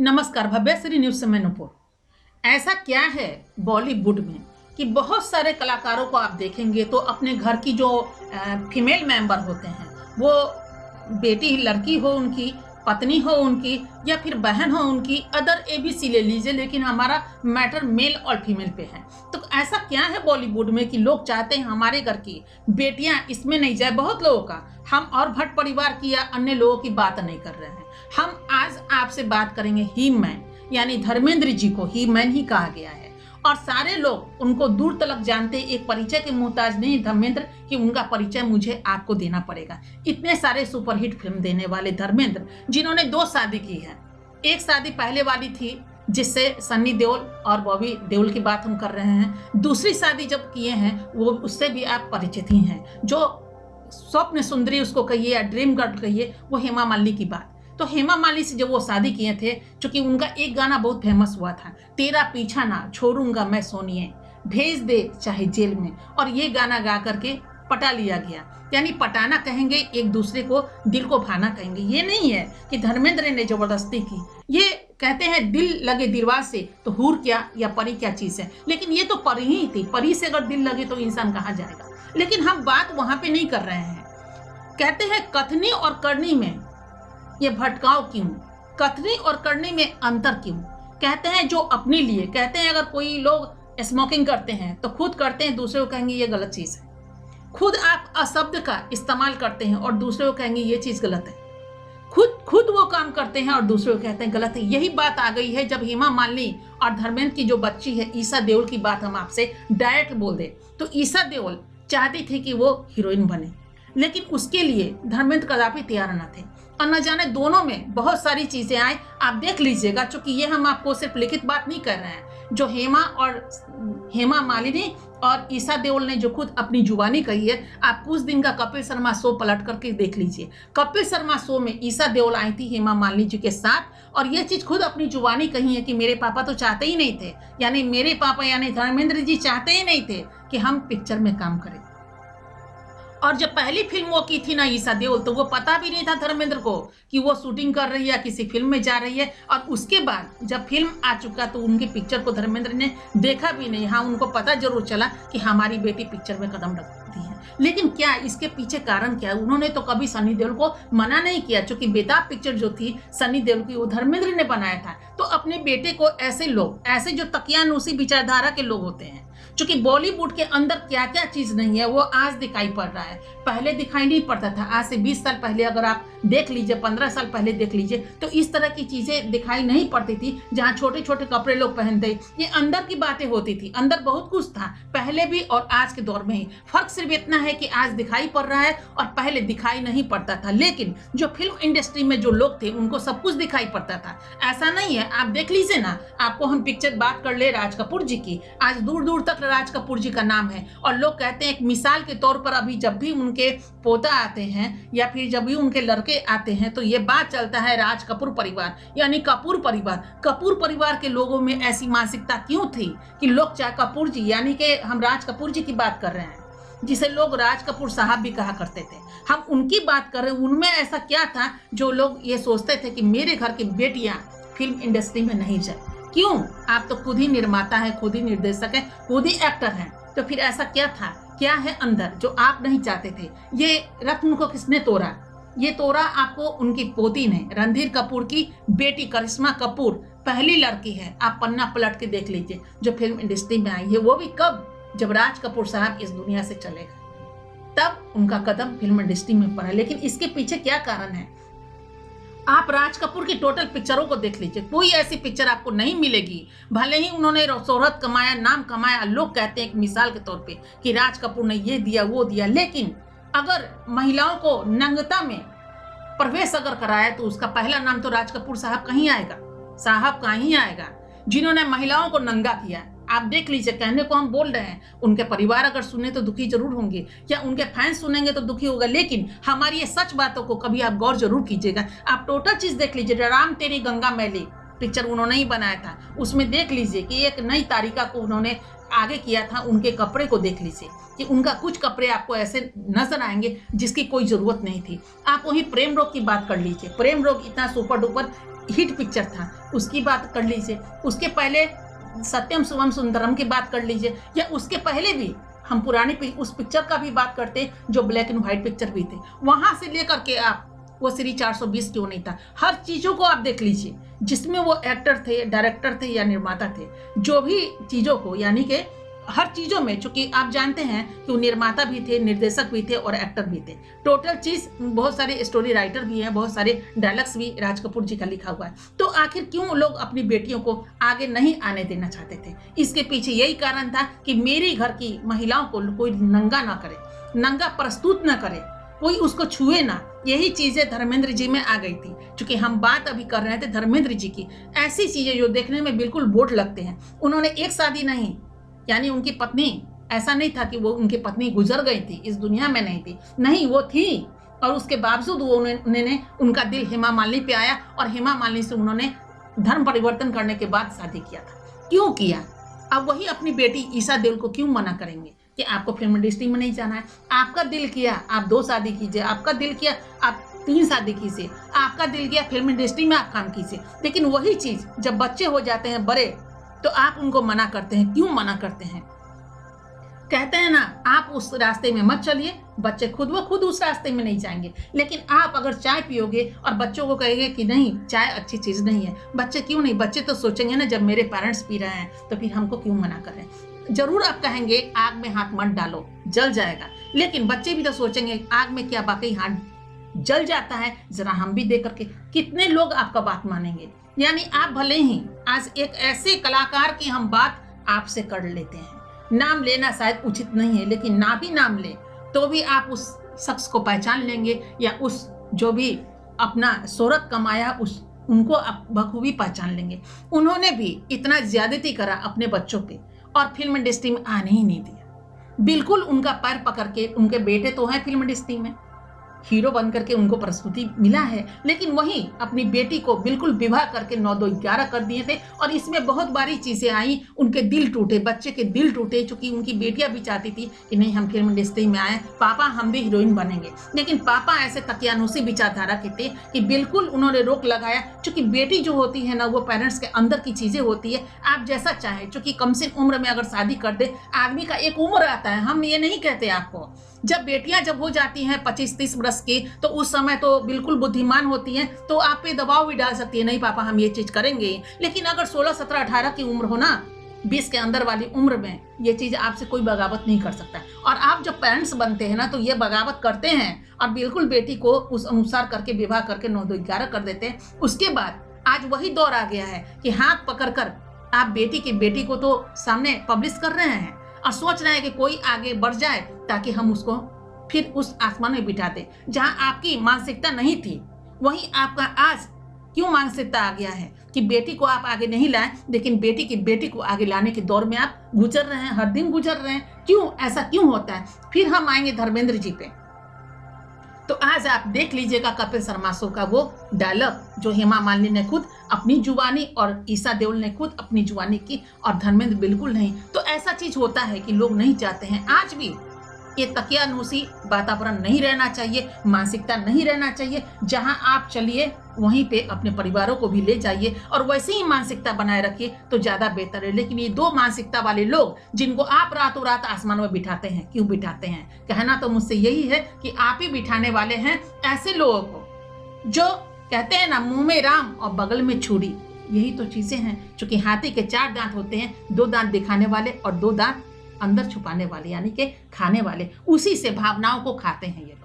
नमस्कार भव्यश्री न्यूज से मैं नुपुर। ऐसा क्या है बॉलीवुड में कि बहुत सारे कलाकारों को आप देखेंगे तो अपने घर की जो फीमेल मेंबर होते हैं, वो बेटी लड़की हो उनकी, पत्नी हो उनकी, या फिर बहन हो उनकी, अदर एबीसी ले लीजिए, लेकिन हमारा मैटर मेल और फीमेल पे है। तो ऐसा क्या है बॉलीवुड में कि लोग चाहते हैं हमारे घर की बेटियां इसमें नहीं जाए। बहुत लोगों का, हम और भट्ट परिवार की या अन्य लोगों की बात नहीं कर रहे हैं। हम आज आपसे बात करेंगे ही मैन, यानी धर्मेंद्र जी को ही मैन ही कहा गया है और सारे लोग उनको दूर तलक जानते, एक परिचय के मोहताज नहीं धर्मेंद्र कि उनका परिचय मुझे आपको देना पड़ेगा। इतने सारे सुपरहिट फिल्म देने वाले धर्मेंद्र, जिन्होंने 2 शादी की है। एक शादी पहले वाली थी जिससे सन्नी देओल और बॉबी देओल की बात हम कर रहे हैं। दूसरी शादी जब किए हैं वो उससे भी आप परिचित ही हैं, जो स्वप्न सुंदरी उसको कहिए या ड्रीम गर्ल कहिए, वो हेमा मालिनी की बात। तो हेमा मालिनी से जब वो शादी किए थे, चूंकि उनका एक गाना बहुत फेमस हुआ था, तेरा पीछा ना छोड़ूंगा मैं सोनिए, भेज दे चाहे जेल में, और ये गाना गा करके पटा लिया गया। यानी पटाना कहेंगे, एक दूसरे को दिल को भाना कहेंगे। ये नहीं है कि धर्मेंद्र ने जबरदस्ती की। ये कहते हैं दिल लगे दीवार से तो हूर क्या या परी क्या चीज है, लेकिन ये तो परी ही थी। परी से अगर दिल लगे तो इंसान कहाँ जाएगा। लेकिन हम बात वहां पे नहीं कर रहे हैं। कहते हैं कथनी और करनी में ये भटकाव क्यों, कथनी और करनी में अंतर क्यों। कहते हैं जो अपने लिए कहते हैं, अगर कोई लोग स्मोकिंग करते हैं तो खुद करते हैं, दूसरे को कहेंगे ये गलत चीज है। खुद आप अशब्द का इस्तेमाल करते हैं और दूसरे को कहेंगे ये चीज गलत है। खुद वो काम करते हैं और दूसरे को कहते हैं गलत है। यही बात आ गई है जब हेमा मालिनी और धर्मेंद्र की जो बच्ची है ईशा देओल की बात हम आपसे डायरेक्ट बोल दे तो ईशा देओल चाहती थी कि वो हीरोइन बने, लेकिन उसके लिए धर्मेंद्र कदापि तैयार न थे। और न जाने दोनों में बहुत सारी चीजें आए, आप देख लीजिएगा। चूंकि ये हम आपको सिर्फ लिखित बात नहीं कर रहे हैं, जो हेमा मालिनी और ईशा देओल ने जो खुद अपनी जुबानी कही है। आप कुछ दिन का कपिल शर्मा शो पलट करके देख लीजिए। कपिल शर्मा शो में ईशा देओल आई थी हेमा मालिनी जी के साथ, और ये चीज खुद अपनी जुबानी कही है कि मेरे पापा तो चाहते ही नहीं थे, यानी मेरे पापा यानी धर्मेंद्र जी चाहते ही नहीं थे कि हम पिक्चर में काम करें। और जब पहली फिल्म वो की थी ना ईशा देओल, तो वो पता भी नहीं था धर्मेंद्र को कि वो शूटिंग कर रही है या किसी फिल्म में जा रही है। और उसके बाद जब फिल्म आ चुका तो उनकी पिक्चर को धर्मेंद्र ने देखा भी नहीं। हाँ, उनको पता जरूर चला कि हमारी बेटी पिक्चर में कदम रखती है, लेकिन क्या इसके पीछे कारण क्या है। उन्होंने तो कभी सनी देओल को मना नहीं किया, क्योंकि बेताब पिक्चर जो थी सनी देओल की वो धर्मेंद्र ने बनाया था। तो अपने बेटे को ऐसे लोग, ऐसे जो तकियानुसी विचारधारा के लोग होते हैं, क्योंकि बॉलीवुड के अंदर क्या क्या चीज नहीं है वो आज दिखाई पड़ रहा है। पहले दिखाई नहीं पड़ता था। आज से 20 साल पहले अगर आप देख लीजिए, 15 साल पहले देख लीजिए, तो इस तरह की चीजें दिखाई नहीं पड़ती थी। जहाँ छोटे छोटे कपड़े लोग पहनते, ये अंदर की बातें होती थी। अंदर बहुत कुछ था पहले भी और आज के दौर में ही। फर्क सिर्फ इतना है कि आज दिखाई पड़ रहा है और पहले दिखाई नहीं पड़ता था। लेकिन जो फिल्म इंडस्ट्री में जो लोग थे उनको सब कुछ दिखाई पड़ता था। ऐसा नहीं है, आप देख लीजिए ना। आपको हम पिक्चर बात कर ले राज कपूर जी की, आज दूर दूर तक राज कपूर जी का नाम है। और लोग कहते हैं एक मिसाल के तौर पर, अभी जब भी उनके पोता आते हैं या फिर जब भी उनके लड़के आते हैं तो ये बात चलता है राज कपूर परिवार, यानी कपूर परिवार। कपूर परिवार के लोगों में ऐसी मानसिकता क्यों थी कि लोग चाहे कपूर जी, यानी कि हम राज कपूर जी की बात कर रहे हैं, जिसे लोग राज कपूर साहब भी कहा करते थे, हम उनकी बात कर रहे हैं। उनमें ऐसा क्या था जो लोग ये सोचते थे कि मेरे घर की बेटियां फिल्म इंडस्ट्री में नहीं जाए। क्यों? आप तो खुद ही निर्माता है, खुद ही निर्देशक है, खुद ही एक्टर हैं, तो फिर ऐसा क्या था, क्या है अंदर जो आप नहीं चाहते थे। ये रत्न को किसने तोड़ा? ये तोड़ा आपको उनकी पोती ने, रणधीर कपूर की बेटी करिश्मा कपूर, पहली लड़की है। आप पन्ना पलट के देख लीजिए जो फिल्म इंडस्ट्री में आई है, वो भी कब, जब राज कपूर साहब इस दुनिया से चले गए, तब उनका कदम फिल्म इंडस्ट्री में पड़ा। लेकिन इसके पीछे क्या कारण है? आप राज कपूर की टोटल पिक्चरों को देख लीजिए, कोई ऐसी पिक्चर आपको नहीं मिलेगी। भले ही उन्होंने शोहरत कमाया, नाम कमाया, लोग कहते हैं एक मिसाल के तौर पे कि राज कपूर ने ये दिया वो दिया, लेकिन अगर महिलाओं को नंगता में प्रवेश अगर कराया तो उसका पहला नाम तो राज कपूर साहब कहीं आएगा, साहब कहीं आएगा, जिन्होंने महिलाओं को नंगा किया। आप देख लीजिए, कहने को हम बोल रहे हैं, उनके परिवार अगर सुने तो दुखी जरूर होंगे, या उनके फैंस सुनेंगे तो दुखी होगा, लेकिन हमारी ये सच बातों को कभी आप गौर जरूर कीजिएगा। आप टोटल चीज देख लीजिए। राम तेरी गंगा मैली पिक्चर उन्होंने ही बनाया था, उसमें देख लीजिए कि एक नई तारिका को उन्होंने आगे किया था। उनके कपड़े को देख लीजिए कि उनका कुछ कपड़े आपको ऐसे नजर आएंगे जिसकी कोई जरूरत नहीं थी। आप वही प्रेम रोग की बात कर लीजिए। प्रेम रोग इतना सुपर डुपर हिट पिक्चर था उसकी बात कर लीजिए, उसके पहले सत्यम शिवम सुंदरम की बात कर लीजिए, या उसके पहले भी हम पुरानी उस पिक्चर का भी बात करते जो ब्लैक एंड व्हाइट पिक्चर भी थे, वहां से लेकर के आप वो श्री 420 क्यों नहीं था, हर चीजों को आप देख लीजिए जिसमें वो एक्टर थे, डायरेक्टर थे या निर्माता थे, जो भी चीजों को यानी कि हर चीजों में, चूंकि आप जानते हैं कि वो निर्माता भी थे, निर्देशक भी थे और एक्टर भी थे, टोटल चीज, बहुत सारे स्टोरी राइटर भी हैं, बहुत सारे डायलॉग्स भी राज कपूर जी का लिखा हुआ है। तो आखिर क्यों लोग अपनी बेटियों को आगे नहीं आने देना चाहते थे? इसके पीछे यही कारण था कि मेरी घर की महिलाओं को कोई नंगा ना करे, नंगा प्रस्तुत ना करे, कोई उसको छुए ना। यही चीजें धर्मेंद्र जी में आ गई थी। चूंकि हम बात अभी कर रहे थे धर्मेंद्र जी की, ऐसी चीजें जो देखने में बिल्कुल बोझ लगते हैं। उन्होंने एक शादी नहीं, यानी उनकी पत्नी, ऐसा नहीं था कि वो उनकी पत्नी गुजर गई थी, इस दुनिया में नहीं थी, नहीं वो थी, और उसके बावजूद वो उन्होंने उनका दिल हेमा मालिनी पे आया और हेमा मालिनी से उन्होंने धर्म परिवर्तन करने के बाद शादी किया था। क्यों किया? अब वही अपनी बेटी ईशा देओल को क्यों मना करेंगे कि आपको फिल्म इंडस्ट्री में नहीं जाना है? आपका दिल किया आप 2 शादी कीजिए, आपका दिल किया आप 3 शादी कीजिए, आपका दिल किया फिल्म इंडस्ट्री में आप काम कीजिए, लेकिन वही चीज जब बच्चे हो जाते हैं बड़े तो आप उनको मना करते हैं। क्यों मना करते हैं? कहते हैं ना, आप उस रास्ते में मत चलिए, बच्चे खुद व खुद उस रास्ते में नहीं जाएंगे। लेकिन आप अगर चाय पियोगे और बच्चों को कहेंगे कि नहीं चाय अच्छी चीज नहीं है, बच्चे क्यों नहीं, बच्चे तो सोचेंगे ना जब मेरे पेरेंट्स पी रहे हैं तो फिर हमको क्यों मना कर रहे हैं। जरूर आप कहेंगे आग में हाथ मत डालो, जल जाएगा, लेकिन बच्चे भी तो सोचेंगे आग में क्या वाकई हाथ जल जाता है, जरा हम भी देख करके। कितने लोग आपका बात मानेंगे? यानी आप भले ही आज एक ऐसे कलाकार की हम बात आपसे कर लेते हैं, नाम लेना शायद उचित नहीं है, लेकिन ना भी नाम ले तो भी आप उस शख्स को पहचान लेंगे, या उस जो भी अपना शोहरत कमाया उस उनको आप बखूबी पहचान लेंगे। उन्होंने भी इतना ज्यादती करा अपने बच्चों पे और फिल्म इंडस्ट्री में आने ही नहीं दिया। बिल्कुल उनका पैर पकड़ के, उनके बेटे तो हैं फिल्म इंडस्ट्री में, हीरो बन करके उनको प्रस्तुति मिला है, लेकिन वहीं अपनी बेटी को बिल्कुल विवाह करके 9-2-11 कर दिए थे। और इसमें बहुत बारी चीजें आई, उनके दिल टूटे, बच्चे के दिल टूटे, चूंकि उनकी बेटियां भी चाहती थी कि नहीं हम फिल्म इंडस्ट्री में आए, पापा हम भी हीरोइन बनेंगे, लेकिन पापा ऐसे तकियानुसी विचारधारा के थे कि बिल्कुल उन्होंने रोक लगाया। चूंकि बेटी जो होती है ना, वो पेरेंट्स के अंदर की चीजें होती है, आप जैसा चाहे, चूंकि कम से उम्र में अगर शादी कर दे, आदमी का एक उम्र आता है, हम ये नहीं कहते आपको, जब बेटियां जब हो जाती हैं 25-30 वर्ष की, तो उस समय तो बिल्कुल बुद्धिमान होती हैं, तो आप पे दबाव भी डाल सकती है, नहीं पापा हम ये चीज करेंगे। लेकिन अगर 16, 17, 18 की उम्र हो ना, 20 के अंदर वाली उम्र में, ये चीज आपसे कोई बगावत नहीं कर सकता। और आप जब पेरेंट्स बनते हैं ना, तो ये बगावत करते हैं और बिल्कुल बेटी को उस अनुसार करके विवाह करके 9-2-11 कर देते हैं। उसके बाद आज वही दौर आ गया है कि हाथ पकड़ कर आप बेटी को तो सामने पब्लिश कर रहे हैं और सोच रहे हैं कि कोई आगे बढ़ जाए ताकि हम उसको फिर उस आसमान में बिठा दे। जहां आपकी मानसिकता नहीं थी, वहीं आपका आज क्यों मानसिकता आ गया है कि बेटी को आप आगे नहीं लाए, लेकिन बेटी को आगे लाने के दौर में आप गुजर रहे हैं, हर दिन गुजर रहे हैं। क्यों ऐसा क्यों होता है? फिर हम आएंगे धर्मेंद्र जी पे। तो आज आप देख लीजिएगा कपिल शर्मा शो का वो डायलॉग जो हेमा मालिनी ने खुद अपनी जुबानी और ईशा देओल ने खुद अपनी जुबानी की, और धर्मेंद्र बिल्कुल नहीं। तो ऐसा चीज होता है कि लोग नहीं चाहते हैं। आज भी ये तकियानुसी वातावरण नहीं रहना चाहिए, मानसिकता नहीं रहना चाहिए। जहां आप चलिए वहीं पे अपने परिवारों को भी ले जाइए और वैसे ही मानसिकता बनाए रखिए तो ज्यादा बेहतर है। लेकिन ये 2 मानसिकता वाले लोग जिनको आप रातों रात आसमान में बिठाते हैं, क्यों बिठाते हैं? कहना तो मुझसे यही है कि आप ही बिठाने वाले हैं ऐसे लोगों को जो कहते हैं ना, मुंह में राम और बगल में छुरी। यही तो चीजें हैं। चूंकि हाथी के 4 दांत होते हैं, 2 दांत दिखाने वाले और 2 दांत अंदर छुपाने वाले, यानी कि खाने वाले। उसी से भावनाओं को खाते हैं ये लोग।